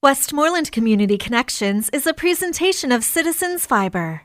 Westmoreland Community Connections is a presentation of Citizens Fiber.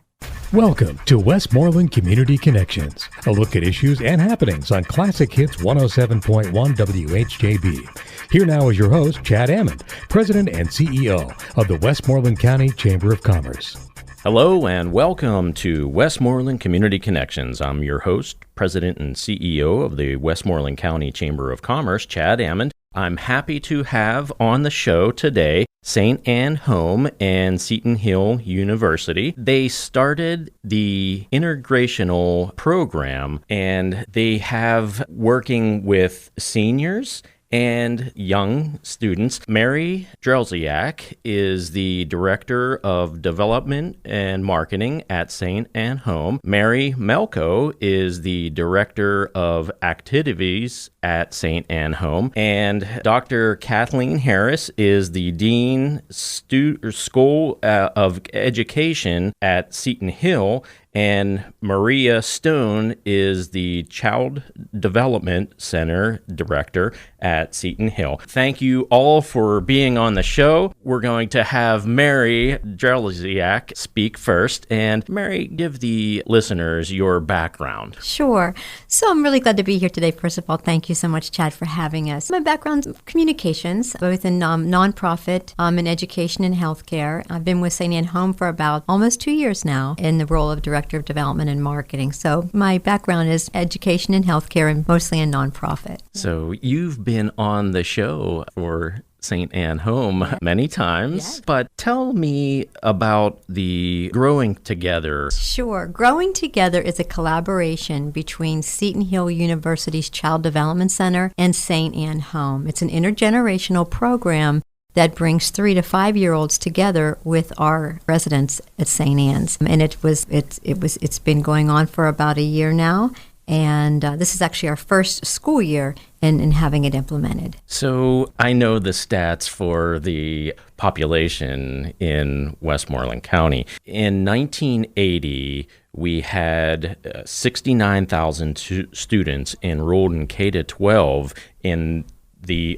Welcome to Westmoreland Community Connections, a look at issues and happenings on Classic Hits 107.1 WHJB. Here now is your host, Chad Amond, President and CEO of the Westmoreland County Chamber of Commerce. Hello and welcome to Westmoreland Community Connections. I'm your host, President and CEO of the Westmoreland County Chamber of Commerce, Chad Amond. I'm happy to have on the show today St. Anne Home and Seton Hill University. They started the integrational program and they have working with seniors and young students. Mary Drelizak is the Director of Development and Marketing at St. Anne Home. Mary Melk is the Director of Activities at St. Anne Home. And Dr. Kathleen Harris is the Dean School of Education at Seton Hill. And Maria Stone is the Child Development Center Director at Seton Hill. Thank you all for being on the show. We're going to have Mary Drelizak speak first. And Mary, give the listeners your background. Sure. So I'm really glad to be here today. First of all, thank you so much, Chad, for having us. My background is communications, both in nonprofit, in education and healthcare. I've been with St. Anne Home for about almost 2 years now in the role of Director of Development and Marketing. So my background is education and healthcare and mostly in nonprofit. So you've been on the show for St. Anne Home many times, yes. But tell me about the Growing Together. Sure. Growing Together is a collaboration between Seton Hill University's Child Development Center and St. Anne Home. It's an intergenerational program that brings 3 to 5 year olds together with our residents at St. Anne's, and it's been going on for about a year now, and this is actually our first school year in having it implemented. So I know the stats for the population in Westmoreland County. In 1980, we had 69,000 students enrolled in K-12 in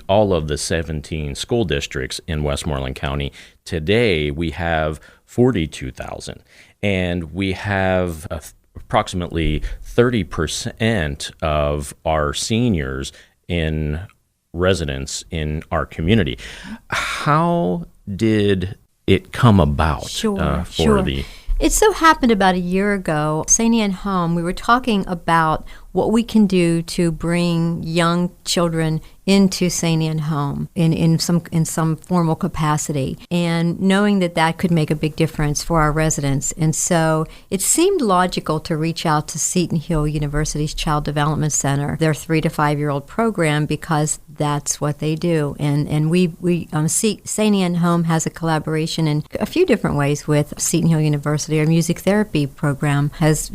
all of the 17 school districts in Westmoreland County. Today, we have 42,000, and we have approximately 30% of our seniors in residence in our community. How did it come about? Sure. The It so happened about a year ago, St. Anne Home, we were talking about what we can do to bring young children into St. Anne Home in some formal capacity, and knowing that could make a big difference for our residents. And so it seemed logical to reach out to Seton Hill University's Child Development Center, their 3 to 5 year old program, because that's what they do. And St. Anne Home has a collaboration in a few different ways with Seton Hill University. Our music therapy program has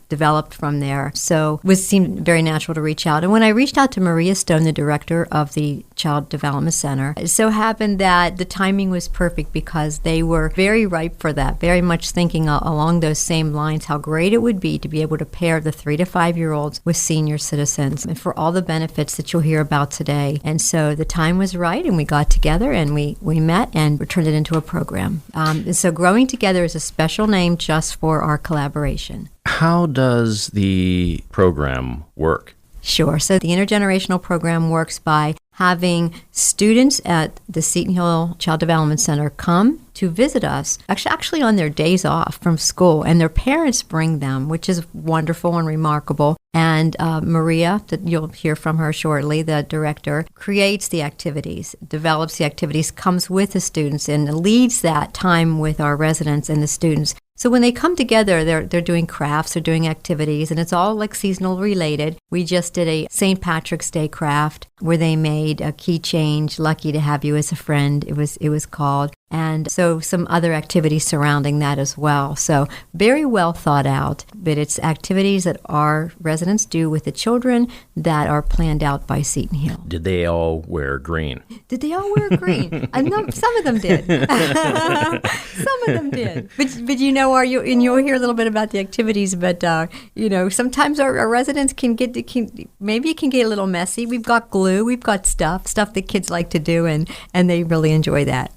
developed from there. So it seemed very natural to reach out. And when I reached out to Maria Stone, the director of the Child Development Center, it so happened that the timing was perfect because they were very ripe for that, very much thinking along those same lines, how great it would be to be able to pair the 3 to 5 year olds with senior citizens and for all the benefits that you'll hear about today. And so the time was right, and we got together and we met and turned it into a program. And so Growing Together is a special name just for our collaboration. How does the program work? Sure. So the intergenerational program works by having students at the Seton Hill Child Development Center come to visit us, actually on their days off from school, and their parents bring them, which is wonderful and remarkable. And Maria, that you'll hear from her shortly, the director, creates the activities, develops the activities, comes with the students, and leads that time with our residents and the students. So when they come together, they're doing crafts, they're doing activities, and it's all like seasonal related. We just did a St. Patrick's Day craft where they made a key change, Lucky to Have You as a Friend, it was called. And so some other activities surrounding that as well. So very well thought out, but it's activities that our residents do with the children that are planned out by Seton Hill. Did they all wear green? Did they all wear green? Some of them did. Some of them did. But you know, you'll hear a little bit about the activities, but sometimes our residents maybe it can get a little messy. We've got glue, we've got stuff that kids like to do, and they really enjoy that.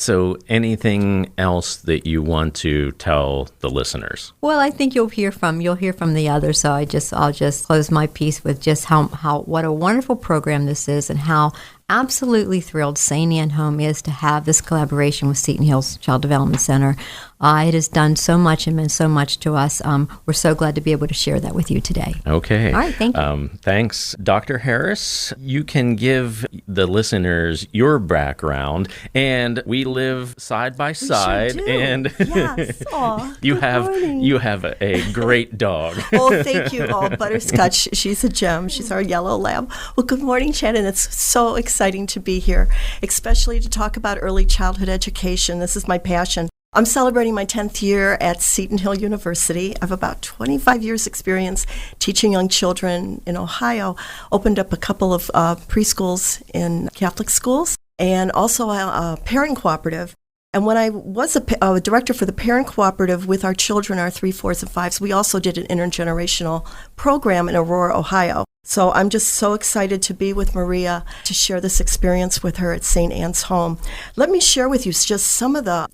So anything else that you want to tell the listeners? Well, I think you'll hear from the others. So I'll just close my piece with just how what a wonderful program this is, and how absolutely thrilled St. Anne Home is to have this collaboration with Seton Hill's Child Development Center. It has done so much and meant so much to us. We're so glad to be able to share that with you today. Okay. All right, thank you. Thanks. Dr. Harris, you can give the listeners your background, and we live side by side. Sure do. And Yes. Aw, you good have morning. you have a great dog. Oh, thank you. Oh, Butterscotch, she's a gem. She's our yellow lab. Well, good morning, Chad, and it's so exciting to be here, especially to talk about early childhood education. This is my passion. I'm celebrating my 10th year at Seton Hill University. I have about 25 years experience teaching young children in Ohio. Opened up a couple of preschools in Catholic schools, and also a parent cooperative. And when I was a director for the parent cooperative with our children, our 3, 4s, and 5s, we also did an intergenerational program in Aurora, Ohio. So I'm just so excited to be with Maria to share this experience with her at St. Anne's Home. Let me share with you just some of a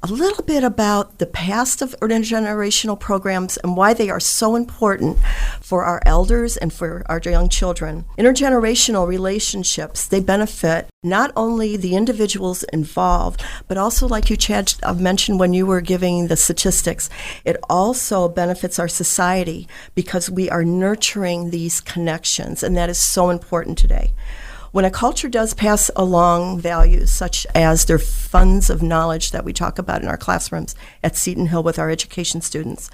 little bit about the past of intergenerational programs and why they are so important for our elders and for our young children. Intergenerational relationships, they benefit not only the individuals involved, but also, like you, Chad, mentioned when you were giving the statistics, it also benefits our society because we are nurturing these connections, and that is so important today. When a culture does pass along values such as their funds of knowledge that we talk about in our classrooms at Seton Hill with our education students,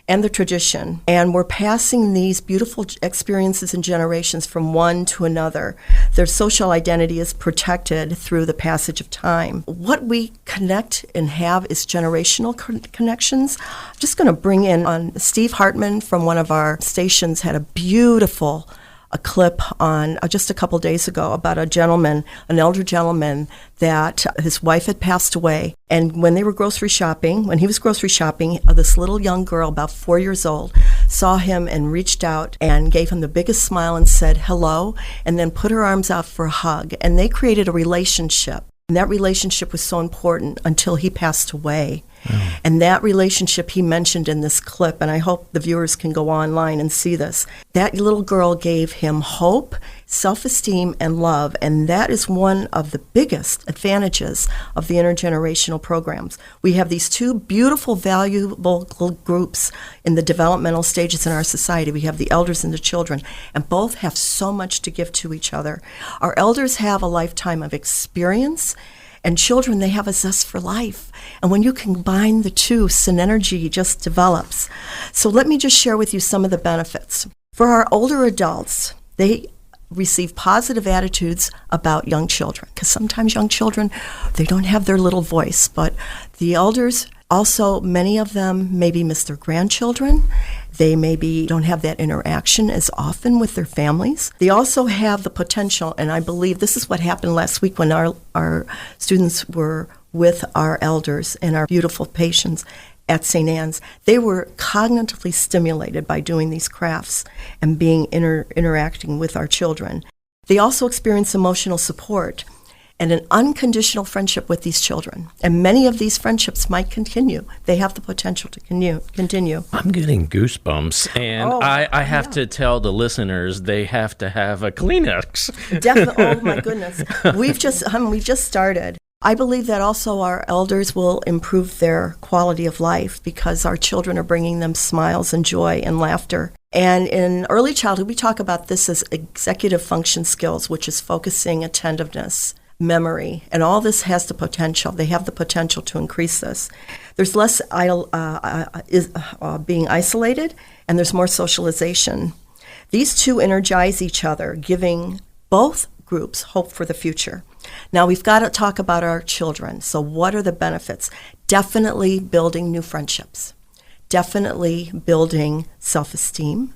and the tradition, and we're passing these beautiful experiences and generations from one to another, their social identity is protected through the passage of time. What we connect and have is generational connections. I'm just going to bring in on Steve Hartman from one of our stations had a beautiful a clip on just a couple days ago about an elder gentleman that his wife had passed away. And when he was grocery shopping, this little young girl, about 4 years old, saw him and reached out and gave him the biggest smile and said hello, and then put her arms out for a hug. And they created a relationship. And that relationship was so important until he passed away. And that relationship he mentioned in this clip, and I hope the viewers can go online and see this, that little girl gave him hope, self-esteem, and love, and that is one of the biggest advantages of the intergenerational programs. We have these two beautiful, valuable groups in the developmental stages in our society. We have the elders and the children, and both have so much to give to each other. Our elders have a lifetime of experience, and children, they have a zest for life. And when you combine the two, synergy just develops. So let me just share with you some of the benefits. For our older adults, they receive positive attitudes about young children, because sometimes young children, they don't have their little voice. But the elders, also, many of them maybe miss their grandchildren. They maybe don't have that interaction as often with their families. They also have the potential, and I believe this is what happened last week when our students were with our elders and our beautiful patients at St. Anne's. They were cognitively stimulated by doing these crafts and being interacting with our children. They also experience emotional support and an unconditional friendship with these children. And many of these friendships might continue. They have the potential to continue. I'm getting goosebumps, and I have to tell the listeners they have to have a Kleenex. Definitely. Oh, my goodness. We've just started. I believe that also our elders will improve their quality of life because our children are bringing them smiles and joy and laughter. And in early childhood, we talk about this as executive function skills, which is focusing, attentiveness, memory, and all this has the potential. They have the potential to increase this. There's less being isolated, and there's more socialization. These two energize each other, giving both groups hope for the future. Now, we've got to talk about our children. So what are the benefits? Definitely building new friendships. Definitely building self-esteem.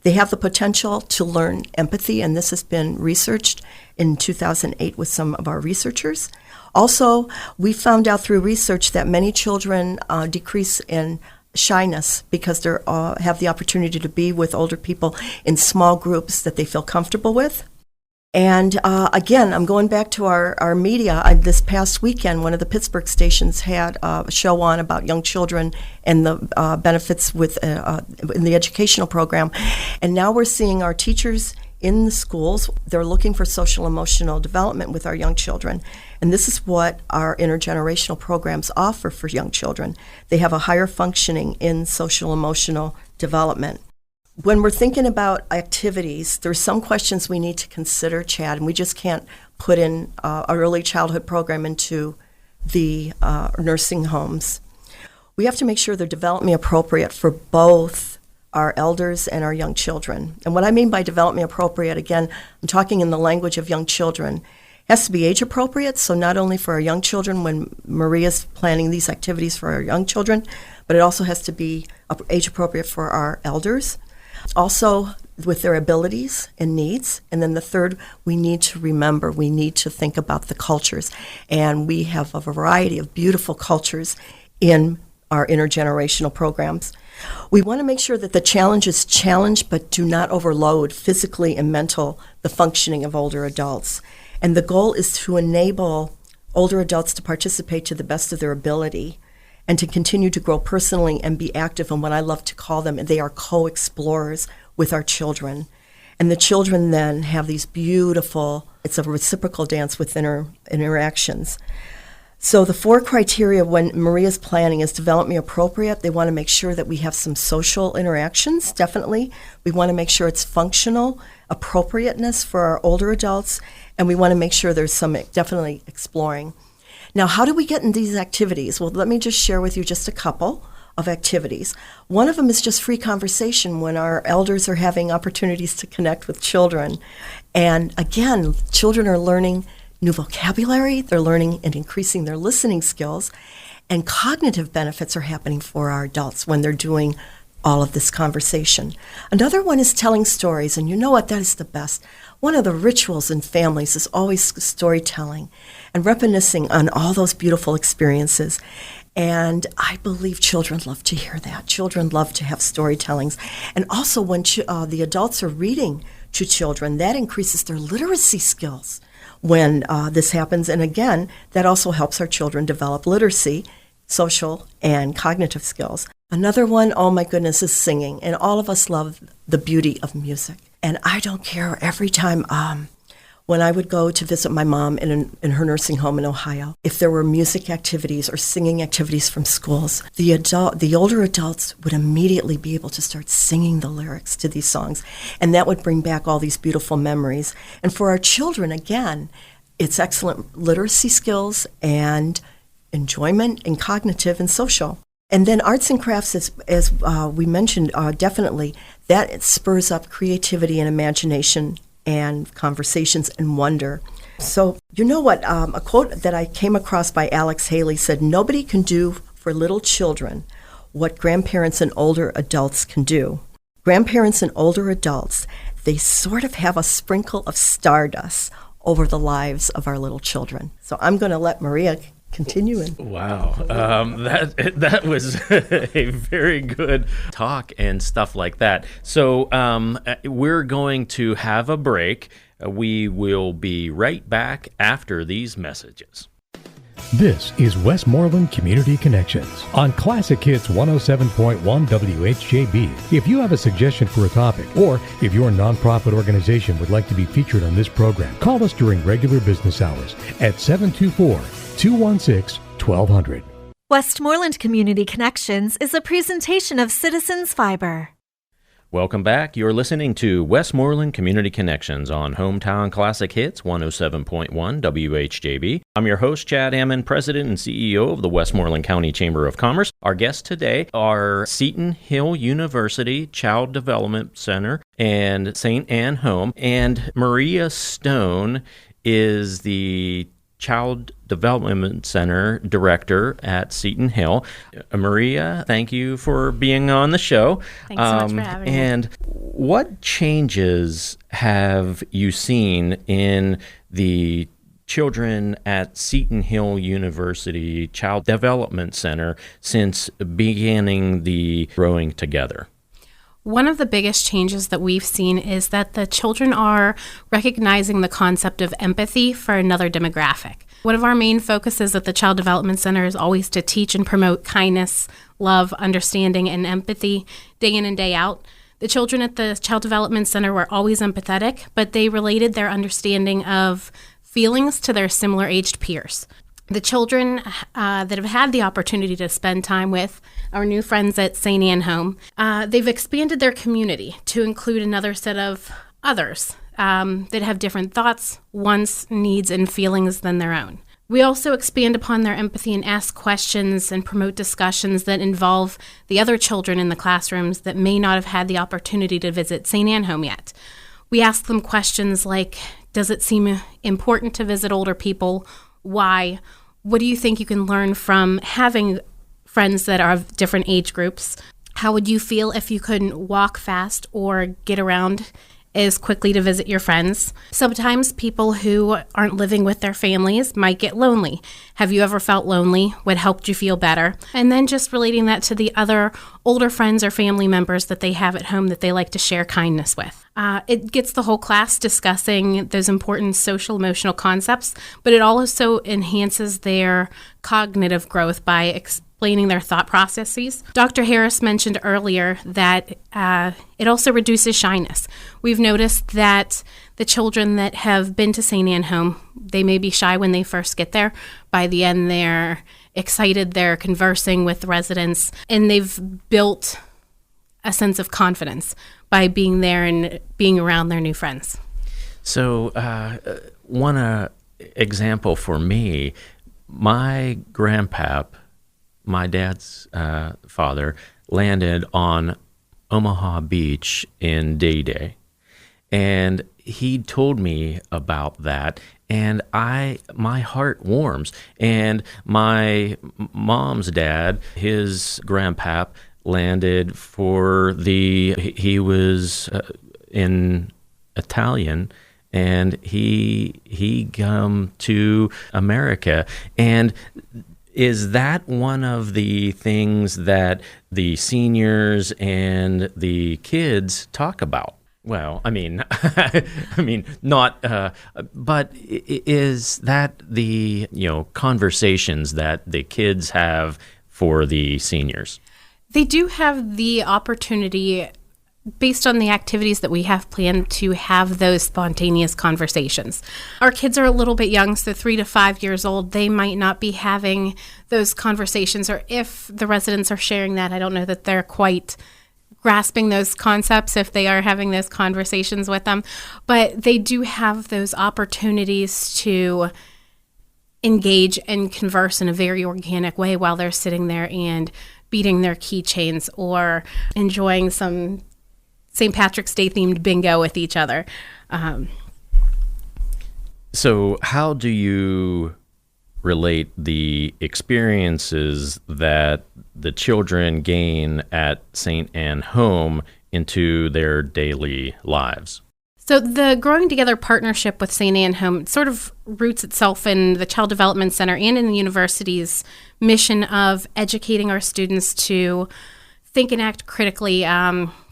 They have the potential to learn empathy, and this has been researched in 2008 with some of our researchers. Also, we found out through research that many children decrease in shyness because they have the opportunity to be with older people in small groups that they feel comfortable with. And again, I'm going back to our media. This past weekend, one of the Pittsburgh stations had a show on about young children and the benefits in the educational program. And now we're seeing our teachers in the schools. They're looking for social emotional development with our young children. And this is what our intergenerational programs offer for young children. They have a higher functioning in social emotional development. When we're thinking about activities, there's some questions we need to consider, Chad, and we just can't put in our early childhood program into the nursing homes. We have to make sure they're developmentally appropriate for both our elders and our young children. And what I mean by developmentally appropriate, again, I'm talking in the language of young children. It has to be age appropriate, so not only for our young children when Maria's planning these activities for our young children, but it also has to be age appropriate for our elders. Also, with their abilities and needs. And then the third, we need to think about the cultures. And we have a variety of beautiful cultures in our intergenerational programs. We want to make sure that the challenges challenge but do not overload physically and mental the functioning of older adults. And the goal is to enable older adults to participate to the best of their ability and to continue to grow personally and be active in what I love to call them, they are co-explorers with our children. And the children then have these beautiful, it's a reciprocal dance with interactions. So the 4 criteria when Maria's planning is developmentally appropriate. They want to make sure that we have some social interactions, definitely. We want to make sure it's functional appropriateness for our older adults, and we want to make sure there's some definitely exploring. Now, how do we get in these activities? Well, let me just share with you just a couple of activities. One of them is just free conversation when our elders are having opportunities to connect with children. And again, children are learning new vocabulary, they're learning and increasing their listening skills, and cognitive benefits are happening for our adults when they're doing all of this conversation. Another one is telling stories, and you know what, that is the best. One of the rituals in families is always storytelling and reminiscing on all those beautiful experiences. And I believe children love to hear that. Children love to have storytellings. And also when the adults are reading to children, that increases their literacy skills when this happens. And again, that also helps our children develop literacy, social, and cognitive skills. Another one, oh my goodness, is singing. And all of us love the beauty of music. And I don't care, every time when I would go to visit my mom in her nursing home in Ohio, if there were music activities or singing activities from schools, the older adults would immediately be able to start singing the lyrics to these songs. And that would bring back all these beautiful memories. And for our children, again, it's excellent literacy skills and enjoyment and cognitive and social. And then arts and crafts, as we mentioned, definitely, that spurs up creativity and imagination and conversations and wonder. So, you know what, a quote that I came across by Alex Haley said, "Nobody can do for little children what grandparents and older adults can do." Grandparents and older adults, they sort of have a sprinkle of stardust over the lives of our little children. So I'm going to let Maria continuing. Wow. That was a very good talk and stuff like that. So we're going to have a break. We will be right back after these messages. This is Westmoreland Community Connections on Classic Hits 107.1 WHJB. If you have a suggestion for a topic, or if your nonprofit organization would like to be featured on this program, call us during regular business hours at 724-216-1200. Westmoreland Community Connections is a presentation of Citizens Fiber. Welcome back. You're listening to Westmoreland Community Connections on Hometown Classic Hits 107.1 WHJB. I'm your host, Chad Amond, President and CEO of the Westmoreland County Chamber of Commerce. Our guests today are Seton Hill University Child Development Center and St. Anne Home, and Maria Stone is the Child Development Center Director at Seton Hill. Maria, thank you for being on the show. Thanks so much for having me. And what changes have you seen in the children at Seton Hill University Child Development Center since beginning the Growing Together? One of the biggest changes that we've seen is that the children are recognizing the concept of empathy for another demographic. One of our main focuses at the Child Development Center is always to teach and promote kindness, love, understanding, and empathy day in and day out. The children at the Child Development Center were always empathetic, but they related their understanding of feelings to their similar-aged peers. The children that have had the opportunity to spend time with our new friends at St. Anne Home, they've expanded their community to include another set of others that have different thoughts, wants, needs, and feelings than their own. We also expand upon their empathy and ask questions and promote discussions that involve the other children in the classrooms that may not have had the opportunity to visit St. Anne Home yet. We ask them questions like, does it seem important to visit older people? Why? What do you think you can learn from having friends that are of different age groups? How would you feel if you couldn't walk fast or get around as quickly to visit your friends? Sometimes people who aren't living with their families might get lonely. Have you ever felt lonely? What helped you feel better? And then just relating that to the other older friends or family members that they have at home that they like to share kindness with. It gets the whole class discussing those important social emotional concepts, but it also enhances their cognitive growth by explaining their thought processes. Dr. Harris mentioned earlier that it also reduces shyness. We've noticed that the children that have been to St. Anne Home, they may be shy when they first get there. By the end, they're excited, they're conversing with residents, and they've built a sense of confidence by being there and being around their new friends. So one example for me, my grandpap, my dad's father, landed on Omaha Beach in Day-Day. And he told me about that, and my heart warms. And my mom's dad, his grandpap, landed he was in Italian, and he come to America. And is that one of the things that the seniors and the kids talk about? Well, I mean, not. But is that the conversations that the kids have for the seniors? They do have the opportunity, based on the activities that we have planned, to have those spontaneous conversations. Our kids are a little bit young, so 3 to 5 years old. They might not be having those conversations, or if the residents are sharing that, I don't know that they're quite grasping those concepts if they are having those conversations with them. But they do have those opportunities to engage and converse in a very organic way while they're sitting there and beating their keychains or enjoying some St. Patrick's Day themed bingo with each other. So how do you relate the experiences that the children gain at St. Anne Home into their daily lives? So the Growing Together partnership with St. Anne Home sort of roots itself in the Child Development Center and in the university's mission of educating our students to think and act critically,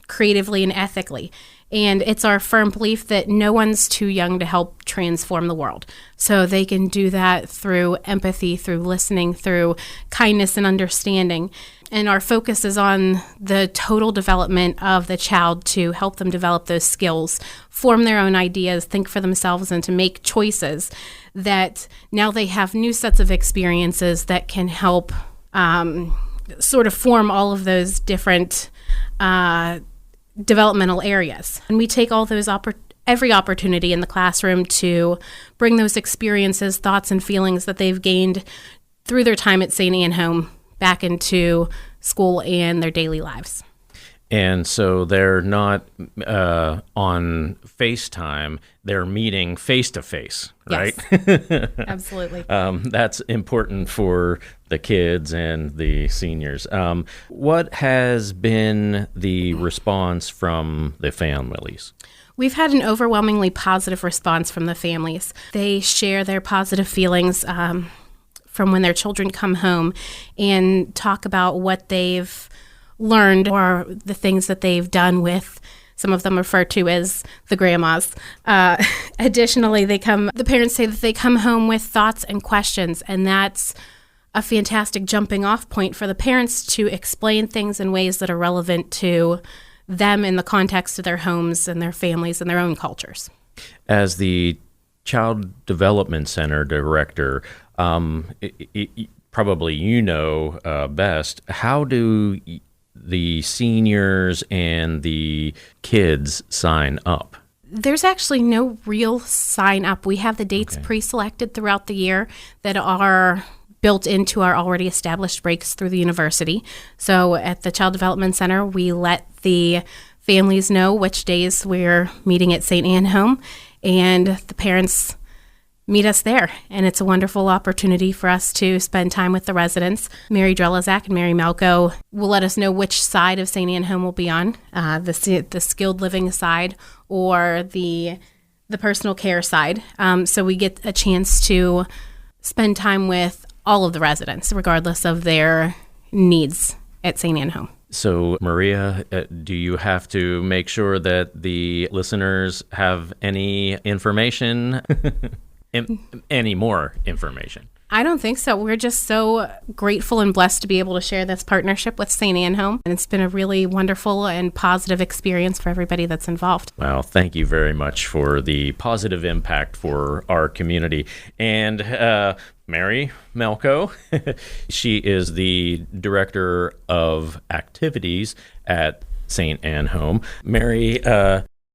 creatively, and ethically. And it's our firm belief that no one's too young to help transform the world. So they can do that through empathy, through listening, through kindness and understanding. And our focus is on the total development of the child to help them develop those skills, form their own ideas, think for themselves, and to make choices that now they have new sets of experiences that can help sort of form all of those different developmental areas. And we take all those every opportunity in the classroom to bring those experiences, thoughts, and feelings that they've gained through their time at St. Anne Home back into school and their daily lives. And so they're not on FaceTime, they're meeting face-to-face, right? Yes, absolutely. That's important for the kids and the seniors. What has been the response from the families? We've had an overwhelmingly positive response from the families. They share their positive feelings from when their children come home and talk about what they've learned or the things that they've done with, some of them refer to as the grandmas. Additionally, the parents say that they come home with thoughts and questions, and that's a fantastic jumping off point for the parents to explain things in ways that are relevant to them in the context of their homes and their families and their own cultures. As the Child Development Center Director, probably you know best, how do the seniors and the kids sign up? There's actually no real sign up. We have the dates pre-selected throughout the year that are built into our already established breaks through the university. So at the Child Development Center, we let the families know which days we're meeting at St. Anne Home, and the parents meet us there. And it's a wonderful opportunity for us to spend time with the residents. Mary Drelizak and Mary Melk will let us know which side of St. Anne Home we'll be on, the skilled living side or the personal care side. So we get a chance to spend time with all of the residents, regardless of their needs at St. Anne Home. So, Maria, do you have to make sure that the listeners have any information, any more information? I don't think so. We're just so grateful and blessed to be able to share this partnership with St. Anne Home. And it's been a really wonderful and positive experience for everybody that's involved. Well, thank you very much for the positive impact for our community. And Mary Melko, she is the Director of Activities at St. Anne Home. Mary,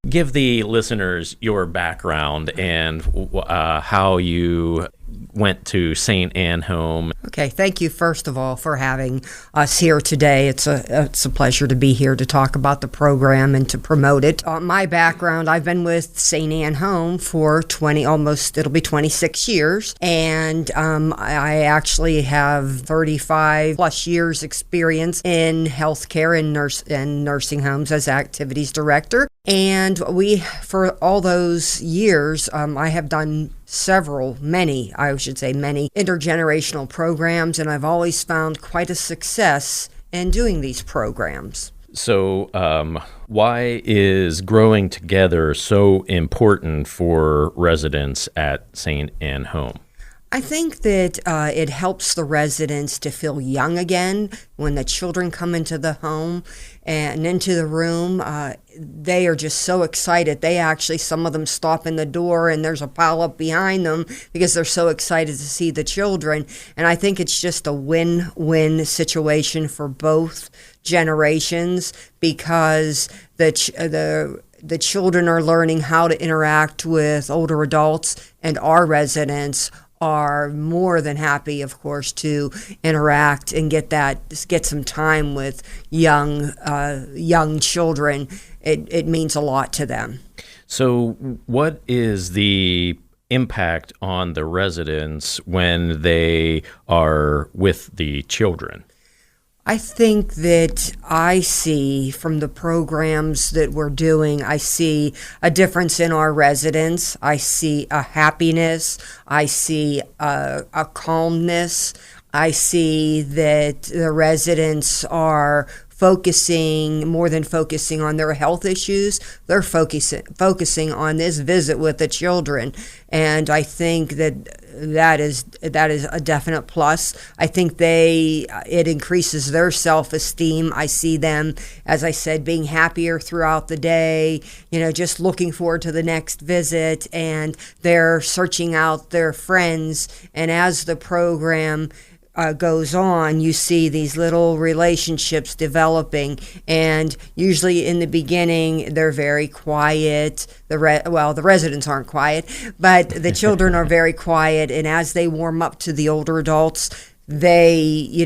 give the listeners your background and how you went to St. Anne Home. Okay, thank you first of all for having us here today. It's a pleasure to be here to talk about the program and to promote it. My background, I've been with St. Anne Home for it'll be 26 years, and I actually have 35 plus years experience in healthcare and nursing homes as activities director. And for all those years, I have done many intergenerational programs, and I've always found quite a success in doing these programs. So why is growing together so important for residents at St. Anne Home? I think that it helps the residents to feel young again. When the children come into the home and into the room, they are just so excited. Some of them stop in the door and there's a pile up behind them because they're so excited to see the children. And I think it's just a win-win situation for both generations because the children are learning how to interact with older adults, and our residents are more than happy, of course, to interact and get some time with young children. It means a lot to them. So what is the impact on the residents when they are with the children? I think that I see from the programs that we're doing, I see a difference in our residents. I see a happiness. I see a calmness. I see that the residents are more than focusing on their health issues, they're focusing on this visit with the children. And I think that is a definite plus. I think it increases their self-esteem. I see them, as I said, being happier throughout the day, just looking forward to the next visit, and they're searching out their friends. And as the program goes on, you see these little relationships developing, and usually in the beginning they're very quiet. The residents aren't quiet, but the children are very quiet, and as they warm up to the older adults, you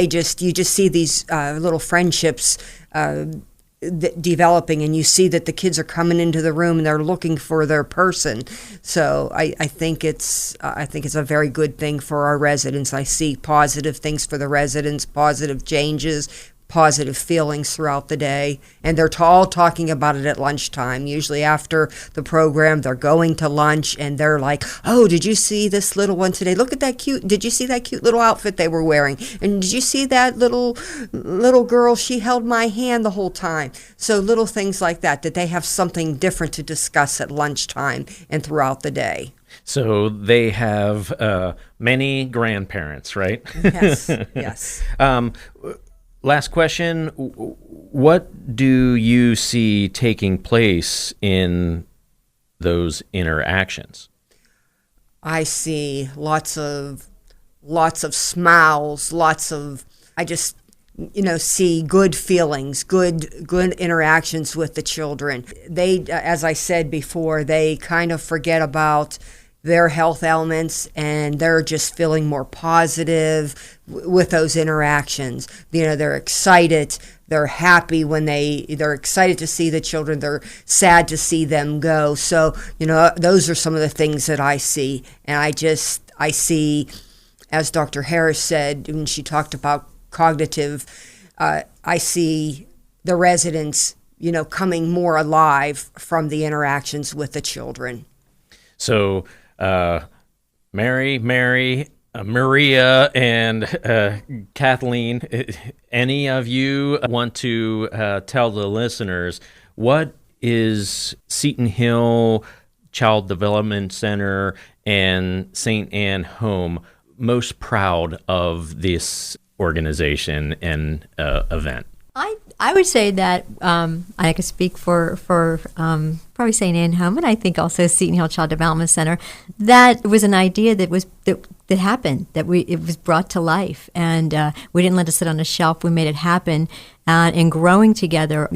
just see these little friendships developing, and you see that the kids are coming into the room and they're looking for their person. So I think it's a very good thing for our residents. I see positive things for the residents, positive changes, positive feelings throughout the day, and they're all talking about it at lunchtime. Usually after the program, they're going to lunch, and they're like, oh, did you see this little one today? Look at that did you see that cute little outfit they were wearing? And did you see that little girl? She held my hand the whole time. So little things like that they have something different to discuss at lunchtime and throughout the day. So they have many grandparents, right? Yes, yes. Last question. What do you see taking place in those interactions? I see lots of smiles, I just see good feelings, good interactions with the children. They, as I said before, they kind of forget about their health ailments, and they're just feeling more positive with those interactions. They're excited, they're happy when they're excited to see the children, they're sad to see them go. So, those are some of the things that I see. And I see, as Dr. Harris said when she talked about cognitive, I see the residents, coming more alive from the interactions with the children. So, Maria, and Kathleen, any of you want to tell the listeners, what is Seton Hill Child Development Center and St. Anne Home most proud of this organization and event? I would say that I could speak for probably St. Anne Home, and I think also Seton Hill Child Development Center. That was an idea that happened, that it was brought to life, and we didn't let it sit on a shelf. We made it happen, and growing together.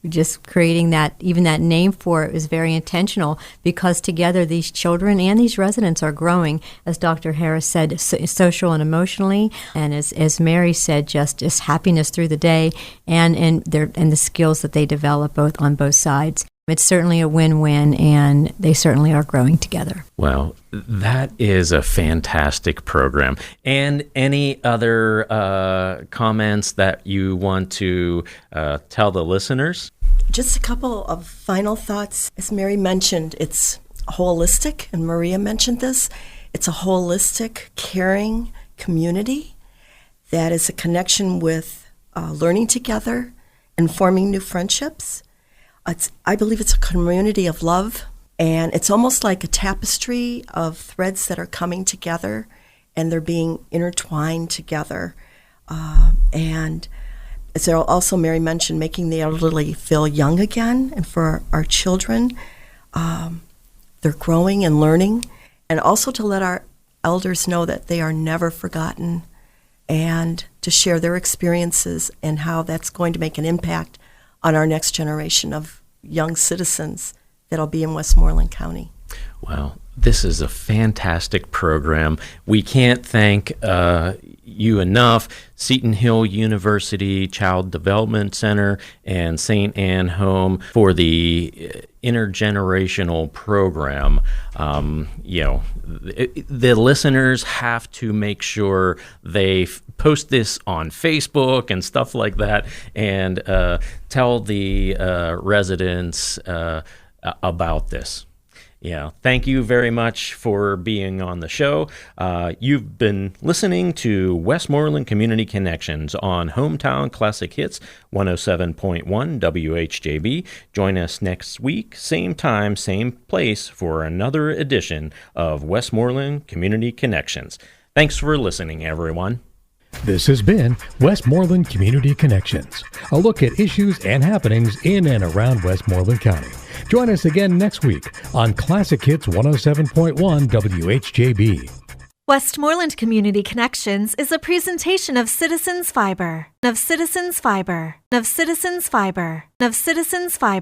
Just creating that name for it was very intentional, because together these children and these residents are growing, as Dr. Harris said, social and emotionally, and as Mary said, just happiness through the day, and the skills that they develop on both sides. It's certainly a win-win, and they certainly are growing together. Well, that is a fantastic program. And any other comments that you want to tell the listeners? Just a couple of final thoughts. As Mary mentioned, it's holistic, and Maria mentioned this. It's a holistic, caring community that is a connection with learning together and forming new friendships. I believe it's a community of love, and it's almost like a tapestry of threads that are coming together, and they're being intertwined together. And as also Mary mentioned, making the elderly feel young again, and for our children, they're growing and learning, and also to let our elders know that they are never forgotten, and to share their experiences and how that's going to make an impact on our next generation of young citizens that'll be in Westmoreland County. Wow, this is a fantastic program. We can't thank you enough, Seton Hill University Child Development Center and St. Anne Home, for the intergenerational program. The listeners have to make sure they post this on Facebook and stuff like that, and tell the residents about this. Yeah, thank you very much for being on the show. You've been listening to Westmoreland Community Connections on Hometown Classic Hits 107.1 WHJB. Join us next week, same time, same place, for another edition of Westmoreland Community Connections. Thanks for listening, everyone. This has been Westmoreland Community Connections, a look at issues and happenings in and around Westmoreland County. Join us again next week on Classic Hits 107.1 WHJB. Westmoreland Community Connections is a presentation of Citizens Fiber,